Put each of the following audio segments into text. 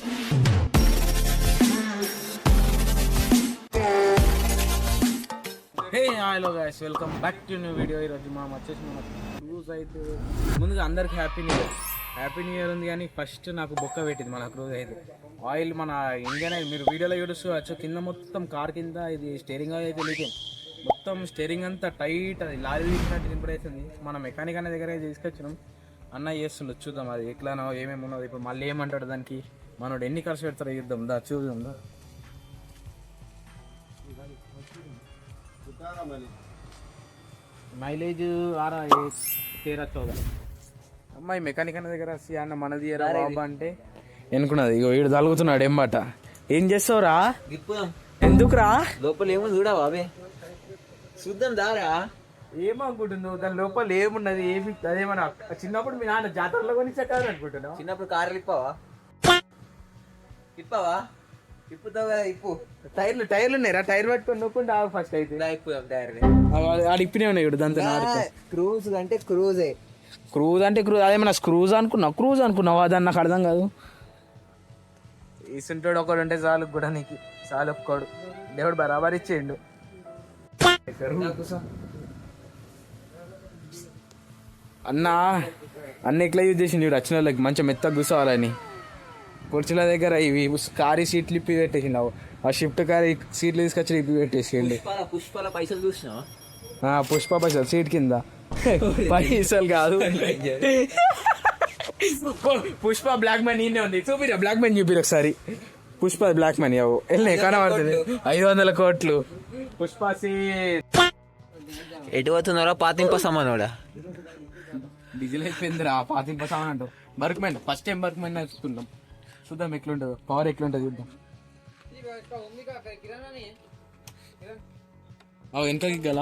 Hello guys, welcome back to new video. ఈరోజు మనం వచ్చేసి మన క్రూజ్ అయితే ముందుగా అందరికి హ్యాపీ న్యూ ఇయర్ ఉంది. కానీ ఫస్ట్ నాకు బొక్క పెట్టింది మన క్రూజ్ అయితే. ఆయిల్ మన ఇండియన్ ఆయిల్ మీరు వీడియోలో చూడొచ్చు. కింద మొత్తం కార్ కింద ఇది స్టీరింగ్ ఆయిల్ అయితే లీకేజ్, మొత్తం స్టీరింగ్ అంతా టైట్, అది లారీ తీసినట్టు నింపడేస్తుంది. మన మెకానిక్ అనే దగ్గర తీసుకొచ్చినాం, అన్న చేస్తుండో చూద్దాం అది ఎట్లానో ఏమేమి ఉన్నది. ఇప్పుడు మళ్ళీ ఏమంటాడు దానికి, మనోడు ఎన్ని ఖర్చు పెడతారో చూద్దాం దా, చూద్దాం దా. మైలేజ్ 13-14 అమ్మాయి మెకానిక్ అనే దగ్గర అన్న మనది బాబా అంటే ఎనుకున్నది. ఇగో వీడు తలుగుతున్నాడు ఎంబట. ఏం చేస్తావురా? ఎందుకురా? లోపల ఏముంది చూడా బాబే, చూద్దాం దారా. ఏమనుకుంటున్నావు దాని లోపల ఏమున్నది? ఏమి అదేమన్నా చిన్నప్పుడు మీ నాన్న జాతరలో కొని చెక్కారు అనుకుంటున్నావు. చిన్నప్పుడు కార్లు ఇప్పావా ఇప్పుతావు కదా, ఇప్పు. టైర్లు ఉన్నాయిరా, టైర్ పట్టుకొని నొక్కుంటే ఆగు ఫస్ట్ అయితే. ఇప్పుదాం టైర్. ఆడు ఇప్పినే ఉన్నాయి ఇప్పుడు దాంతో. క్రూజ్ అంటే క్రూజే, క్రూజ్ అంటే క్రూజ్. అదేమన్నా క్రూజ్ అనుకున్నావా? దాన్ని నాకు అర్థం కాదు. ఈసుంటాడు ఒకడు ఉంటే చాలు కూడా, నీకు చాలు ఒక్కడు. దేవుడు బరాబర్ ఇచ్చేయండు. అన్న ఎట్లా యూజ్ చేసిండు చూడు, వచ్చిన వాళ్ళకి మంచిగా మెత్తగా కూర్చోవాలని. కుర్చీల దగ్గర ఇవి కారీ సీట్లు ఇప్పి పెట్టేసిండు. ఆ షిఫ్ట్ కారీ సీట్లు తీసుకొచ్చి ఇప్పి పెట్టేసిండు. పుష్పల పైసలు చూసినావా? పుష్ప పైసలు సీట్ కింద పైసలు కాదు. పుష్ప బ్లాక్ మనీ ఇన్నే ఉంది. చూపిరా బ్లాక్ మనీ, చూపిరు ఒకసారి. పుష్ప బ్లాక్ మనీ అవు వెళ్ళినాయి కనబడుతుంది. 500 కోట్లు పుష్ప సీట్. ఎటు పోతున్నారా? పాతింప సామానోడా డీజిల్ అయిపోయిందిరా. పాతింప సామాన్ అంటావు. బర్క్మెన్ ఫస్ట్ టైం బర్క్మెన్ నేర్చుకుంటాం. చూద్దాం ఎట్లుంటుందో, పవర్ ఎట్లుంటుంది చూద్దాం. వెనకకి గల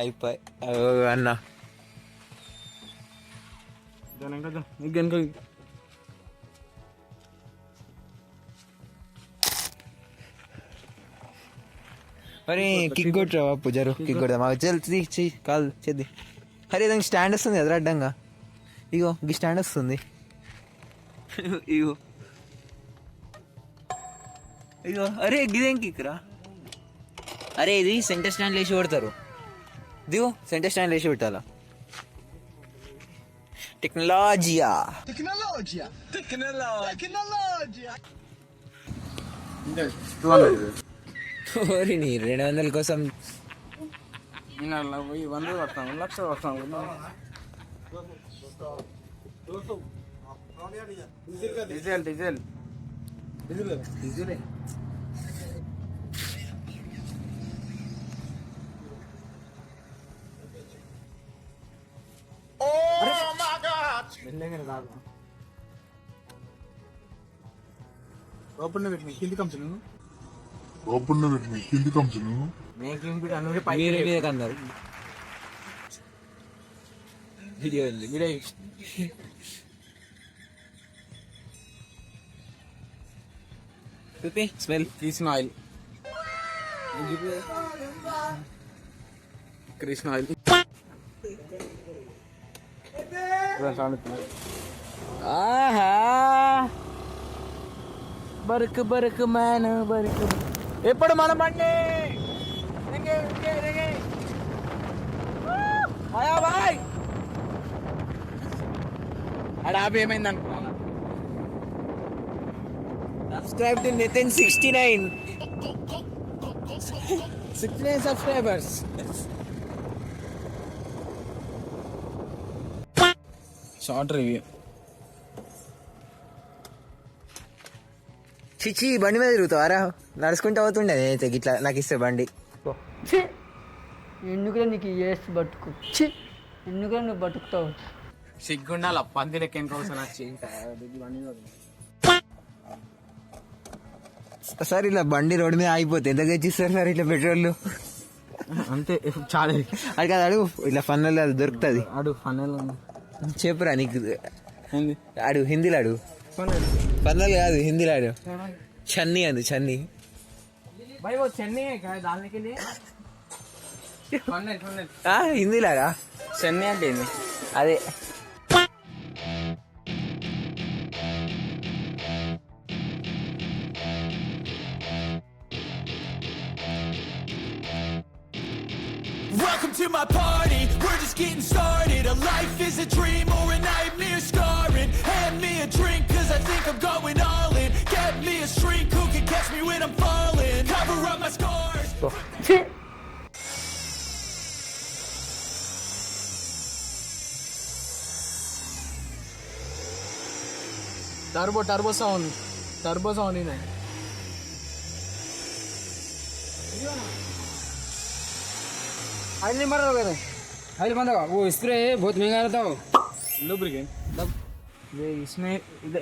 అయిపోయి అన్న వెనకకి. మరి కిక్ కొట్టరా పూజారు? కిక్ కొడదాం. చెయ్యి కాదు చేద్ది. అరే దానికి స్టాండ్ వస్తుంది ఎదురు అడ్డంగా. ఇగో ఈ స్టాండ్ వస్తుంది. ఇగో ఇగో. అరే గిదేం కిక్రా? అరే ఇది సెంటర్ స్టాండ్ వేసి కొడతారు. దిగు, సెంటర్ స్టాండ్ వేసి పెట్టాలా. టెక్నాలజీయా 200 కోసం 100 పడతాం, 1,00,000 పడతాం. డీజిల్ ఓపెన్ పెట్టి కింది కంపెనీ అన్నారు. Video smell Krishna oil. Krishna oil ఆహా. బరుకు మ్యాన్ బరుకు. ఎప్పుడు మన బండి బాయ్ అడాబి ఏమైంది అనుకున్నా. Subscribe to Nithin 69 subscribers. Short review. చిచ్చి బండి మీద తిరుగుతావారా? నడుచుకుంటూ అవుతుండే నేనైతే ఇట్లా. నాకు ఇస్తే బండి. ఎందుకురా నీకు వేసి బతుకు? ఎందుకురా నువ్వు బతుకుతావు? సిగ్గుండాల పంది లెక్క సార్ ఇలా బండి రోడ్డు మీద ఆగిపోతే ఎంత తెచ్చిస్తారు సార్ ఇట్లా పెట్రోల్? అంతే చాలా. అది కాదు, అడుగు ఇట్లా ఫన్నల్ అది దొరుకుతుంది. అడుగు ఫన్నల్ చెప్పురా నీకు. అడుగు హిందీలో అడుగు. ఫన్నల్ కాదు హిందీలో అడుగు. చన్నీ అంది చన్నీ. भाई वो चेन्नई है क्या डालने के लिए? హిందీలాగా చెన్నై అంటే ఏంది? అదే Welcome to my party, we're just getting started. A life is a dream or a nightmare scarring. Hand me a drink cause I think I'm going all in. Get me a shrink who can catch me when I'm falling. Cover up my scars. ఛీ! Turbo sound ఇది oil नहीं मारा होगा oil बंद होगा वो spray है बहुत महंगा रहता हो लुब्रिकेंट ये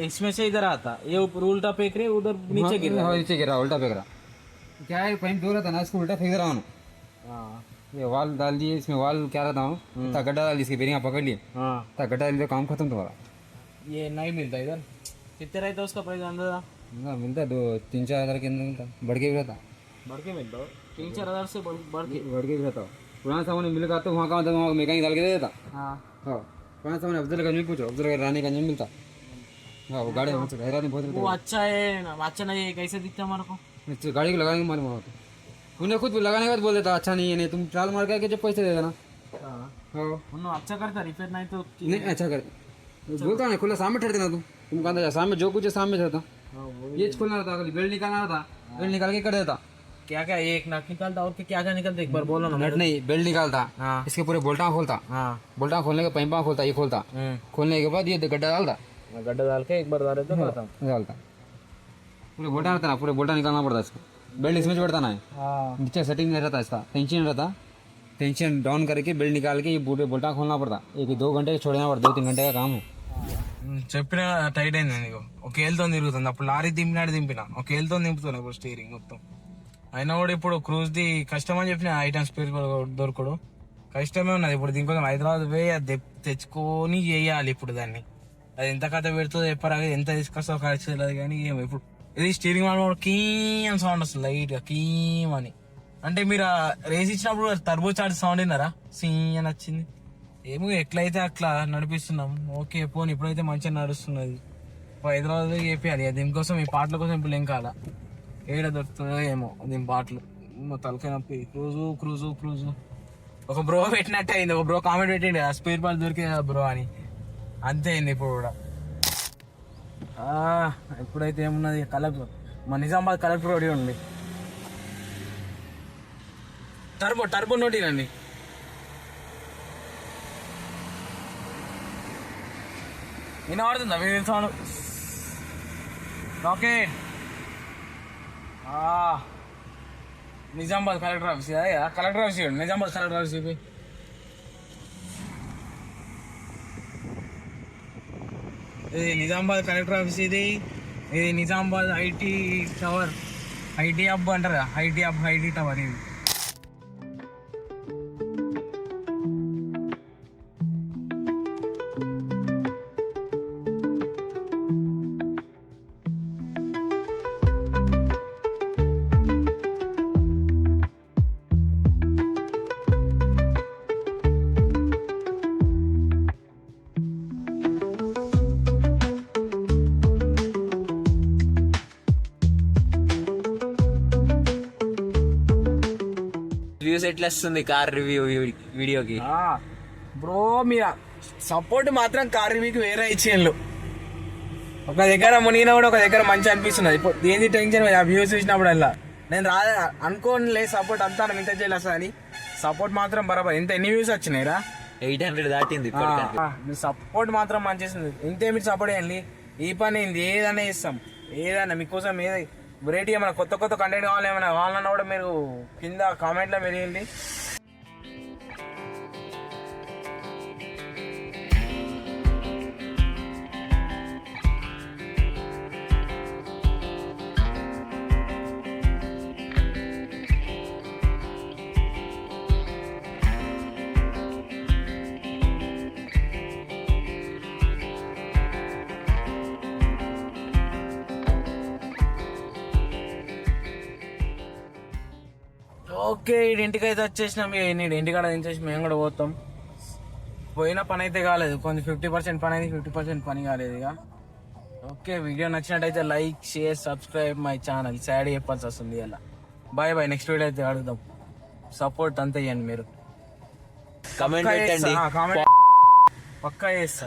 इसमें से इधर आता ये ऊपर उल्टा फेंक रहे उधर नीचे गिर रहा है। नीचे गिरा उल्टा फेंक रहा क्या है पाइप दूर रहता ना इसको उल्टा फेंक रहा हूँ हाँ ये वाल डाल दिए इसमें वाल क्या रहता हूँ इतना गड्ढा डाल दिए इसकी बेरियाँ पकड़ लिए हाँ इतना गड्ढा डाल दिया काम खत्म तुम्हारा ये नहीं मिलता इधर कितने रहता उसका प्राइस अंदाजा ना मिलता 2-3-4 हज़ार के अंदर मिलता बढ़ के भी रहता बढ़ के मिलता 3-4 हज़ार से बढ़ के बढ़ के भी रहता पुराना सामान मिल का तो वहाँ का वहाँ मैकेनिक डाल के दे देता हाँ हाँ पुराना सामान अफजलगंज में पूछो अफजलगंज रानीगंज में मिलता हाँ वो गाड़ी हैदराबाद में बहुत वो अच्छा है अच्छा नहीं है कैसे दिखता हमारे को रहता गाड़ी को लगाने के मालूम होता उन्हें खुद लगाने के बाद बोल देता अच्छा नहीं है नहीं तुम ट्राल मार के जब पैसे दे देना हाँ हाँ उन्होंने अच्छा करता रिपेयर नहीं तो नहीं अच्छा कर बोलता ना खुला सामने ठहर देना तुम कहता सामने जो कुछ है सामने ठहरता हाँ वो ये खोलना रहता खाली बेल्ट निकालना रहता बेल्ट निकाल के कर देता क्या क्या एक नट निकलता और क्या क्या निकलता एक बार बोलो ना नट नहीं बेल्ट निकालता हाँ इसके पूरे बोल्टा खोलता हाँ बोल्टा खोलने के पैंपा खोलता ये खोलता खोलने के बाद ये गड्ढा डालता गड्ढा डाल के एक बार डाले तो खत्म डालता पूरे बोल्टा रहता ना पूरे बोल्टा निकालना पड़ता इसको बेल्ट इसमें जोड़ता ना है हाँ नीचे सेटिंग नहीं रहता इसका टेंशन रहता टेंशन डाउन करके बेल्ट निकाल के ये पूरे बोल्टा खोलना पड़ता 1-2 घंटे छोड़ना पड़ता 2-3 घंटे का काम है చెప్పిన టైట్ అయింది నీకు ఒక ఏళ్ళతో తిరుగుతుంది అప్పుడు లారీ దింపినాడు దింపిన ఒక ఏళ్ళతో దింపుతున్నా ఇప్పుడు స్టీరింగ్ మొత్తం అయినా కూడా ఇప్పుడు క్రూజ్ ది కష్టం అని చెప్పిన ఐటమ్స్ స్పేర్ దొరకడు కష్టమే ఉన్నది ఇప్పుడు దీనికోసం హైదరాబాద్ పోయి అది తెచ్చుకొని చేయాలి ఇప్పుడు దాన్ని అది ఎంత కథ పెడుతుందో చెప్పరాగా ఎంత తీసుకొస్తా ఖర్చు తెలియదు కానీ ఏమో ఇప్పుడు ఇది స్టీరింగ్ వాళ్ళు కీ అని సౌండ్ వస్తుంది లైట్ గా కీమ్ అని అంటే మీరు రేస్ ఇచ్చినప్పుడు టర్బో చార్జ్ సౌండ్ విన్నారా సీ అని వచ్చింది ఏమో ఎట్లయితే అట్లా నడిపిస్తున్నాం ఓకే పోనీ ఇప్పుడైతే మంచిగా నడుస్తున్నది హైదరాబాద్ చేపియాలి దీనికోసం ఈ పాటల కోసం ఇప్పుడు ఏం కాదా ఏడ దొరుకుతుందో ఏమో దీని పాటలు తలకాయ నొప్పి క్రూజు ఒక బ్రో పెట్టినట్టే అయింది ఒక బ్రో కామెంట్ పెట్టిండు స్పేర్ పార్ట్ దొరికే బ్రో అని అంతే అయింది ఇప్పుడు కూడా ఇప్పుడైతే ఏమున్నది కలెక్టర్ మా నిజామాబాద్ కలెక్టర్ రోడ్ ఉంది టర్బో నోటినండి వినబడుతుందా video sound rocket Nizamabad collector office collector office Nizamabad collector office ఇది నిజామాబాద్ కలెక్టర్ ఆఫీస్ ఇది Nizamabad IT tower IT hub అంటారు ఐటీ టవర్ ఇది వ్యూస్ ఎట్లా వస్తుంది కార్ రివ్యూ వీడియోకి బ్రో మీరు సపోర్ట్ మాత్రం కార్ రివ్యూకి వేరే ఇచ్చేళ్ళు ఒక దగ్గర మునిగినా కూడా ఒక దగ్గర మంచి అనిపిస్తున్నది ఇప్పుడు దేని టెన్షన్ ఆ వ్యూస్ చూసినప్పుడల్లా నేను అనుకోనిలే సపోర్ట్ అంతా ఇంత చేయాలి అని సపోర్ట్ మాత్రం బరాబర్ ఎన్ని వ్యూస్ వచ్చినాయిరా 800 దాటింది మీ సపోర్ట్ మాత్రం మంచిస్తుంది ఇంతే మీరు సపోర్ట్ చేయండి ఈ పని ఏంది ఏదైనా ఇస్తాం ఏదైనా మీకోసం ఏది వెరైటీ ఏమైనా కొత్త కంటెంట్ కావాలి ఏమైనా కావాలన్నా కూడా మీరు కింద కామెంట్లో మీరు వెళ్ళి ఓకే ఇంటికి అయితే వచ్చేసినాం. నేను ఇంటికాడ దించేసి మేము కూడా పోతాం. పోయిన పని అయితే కాలేదు, కొంచెం 50% పని అయింది, 50% పని కాలేదు ఇక. ఓకే, వీడియో నచ్చినట్టయితే like, share, subscribe my channel. Sad చెప్పాల్సి వస్తుంది ఇలా. Bye bye. నెక్స్ట్ వీడియో అయితే అడుగుదాం. సపోర్ట్ అంతా ఇవ్వండి మీరు. కమెంట్ పెట్టండి. కామెంట్ పక్కా చేస్తా.